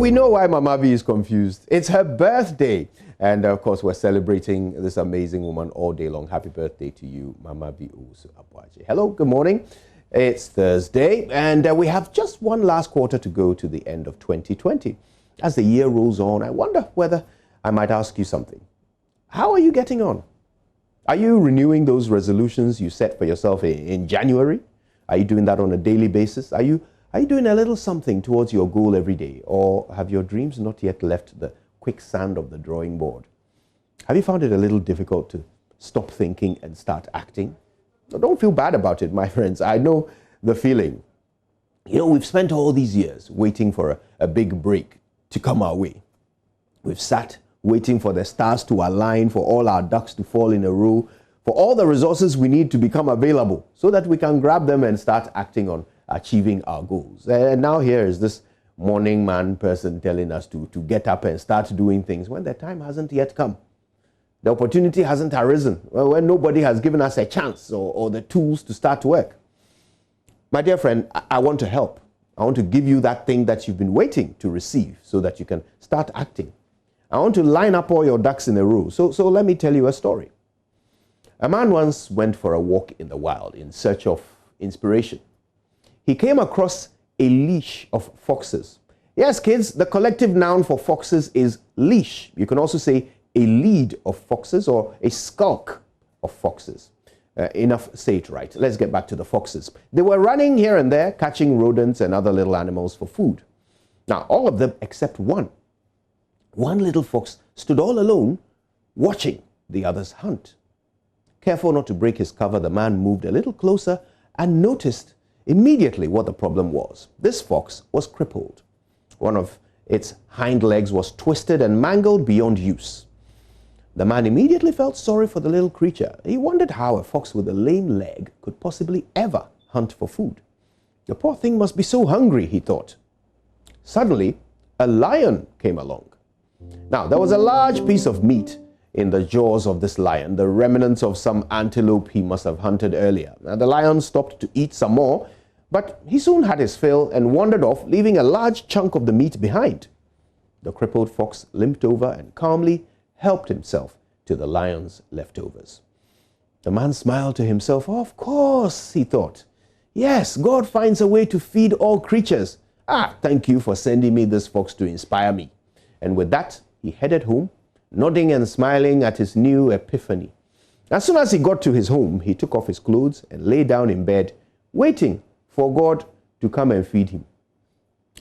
we know why Mama V is confused. It's her birthday. And of course, we're celebrating this amazing woman all day long. Happy birthday to you, Mama V. Hello, good morning. It's Thursday, and we have just one last quarter to go to the end of 2020. As the year rolls on, I wonder whether I might ask you something. How are you getting on? Are you renewing those resolutions you set for yourself in January? Are you doing that on a daily basis? Are you doing a little something towards your goal every day? Or have your dreams not yet left the quicksand of the drawing board? Have you found it a little difficult to stop thinking and start acting? Now, don't feel bad about it, my friends. I know the feeling. You know, we've spent all these years waiting for a big break to come our way. We've sat waiting for the stars to align, for all our ducks to fall in a row, for all the resources we need to become available so that we can grab them and start acting on achieving our goals. And now here is this morning man person telling us to get up and start doing things when the time hasn't yet come. The opportunity hasn't arisen, when nobody has given us a chance or the tools to start work. My dear friend, I want to help. I want to give you that thing that you've been waiting to receive so that you can start acting. I want to line up all your ducks in a row. So let me tell you a story. A man once went for a walk in the wild in search of inspiration. He came across a leash of foxes. Yes, kids, the collective noun for foxes is leash. You can also say a lead of foxes or a skulk of foxes. Enough, say it right. Let's get back to the foxes. They were running here and there, catching rodents and other little animals for food. Now, all of them except one. One little fox stood all alone, watching the others hunt. Careful not to break his cover, the man moved a little closer and noticed immediately what the problem was. This fox was crippled. One of its hind legs was twisted and mangled beyond use. The man immediately felt sorry for the little creature. He wondered how a fox with a lame leg could possibly ever hunt for food. The poor thing must be so hungry, he thought. Suddenly, a lion came along. Now, there was a large piece of meat in the jaws of this lion, the remnants of some antelope he must have hunted earlier. Now, the lion stopped to eat some more, but he soon had his fill and wandered off, leaving a large chunk of the meat behind. The crippled fox limped over and calmly helped himself to the lion's leftovers. The man smiled to himself. Of course, he thought. Yes, God finds a way to feed all creatures. Thank you for sending me this fox to inspire me. And with that, he headed home, nodding and smiling at his new epiphany. As soon as he got to his home, he took off his clothes and lay down in bed, waiting for God to come and feed him.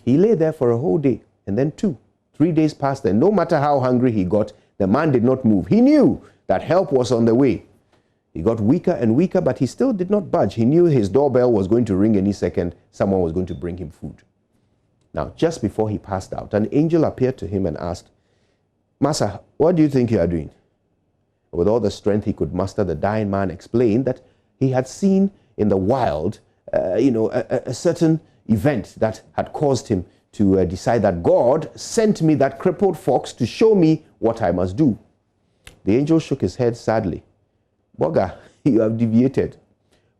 He lay there for a whole day, and then 2, 3 days passed, and no matter how hungry he got, the man did not move. He knew that help was on the way. He got weaker and weaker, but he still did not budge. He knew his doorbell was going to ring any second. Someone was going to bring him food. Now, just before he passed out, an angel appeared to him and asked, Master, what do you think you are doing? With all the strength he could muster, the dying man explained that he had seen in the wild, a certain event that had caused him to decide that God sent me that crippled fox to show me what I must do. The angel shook his head sadly. Boga, you have deviated.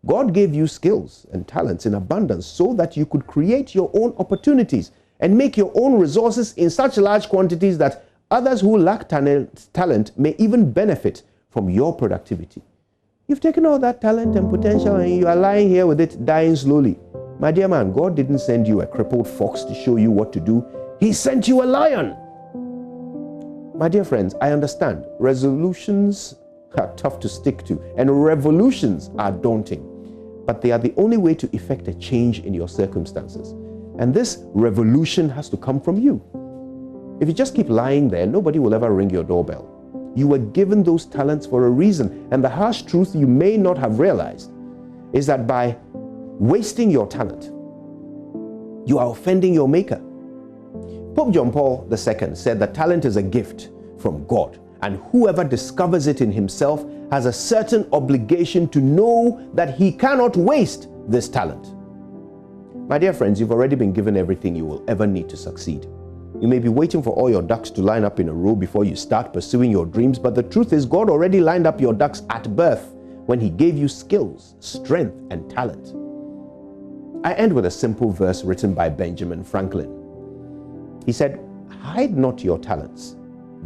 God gave you skills and talents in abundance so that you could create your own opportunities and make your own resources in such large quantities that others who lack talent may even benefit from your productivity. You've taken all that talent and potential and you are lying here with it dying slowly. My dear man, God didn't send you a crippled fox to show you what to do. He sent you a lion. My dear friends, I understand. Resolutions are tough to stick to and revolutions are daunting. But they are the only way to effect a change in your circumstances. And this revolution has to come from you. If you just keep lying there, nobody will ever ring your doorbell. You were given those talents for a reason, and the harsh truth you may not have realized is that by wasting your talent, you are offending your maker. Pope John Paul II said that talent is a gift from God, and whoever discovers it in himself has a certain obligation to know that he cannot waste this talent. My dear friends, you've already been given everything you will ever need to succeed. You may be waiting for all your ducks to line up in a row before you start pursuing your dreams, but the truth is God already lined up your ducks at birth when he gave you skills, strength, and talent. I end with a simple verse written by Benjamin Franklin. He said, Hide not your talents.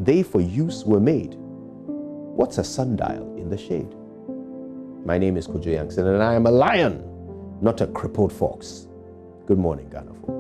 They for use were made. What's a sundial in the shade? My name is Kojo Yankson, and I am a lion, not a crippled fox. Good morning, Ghana.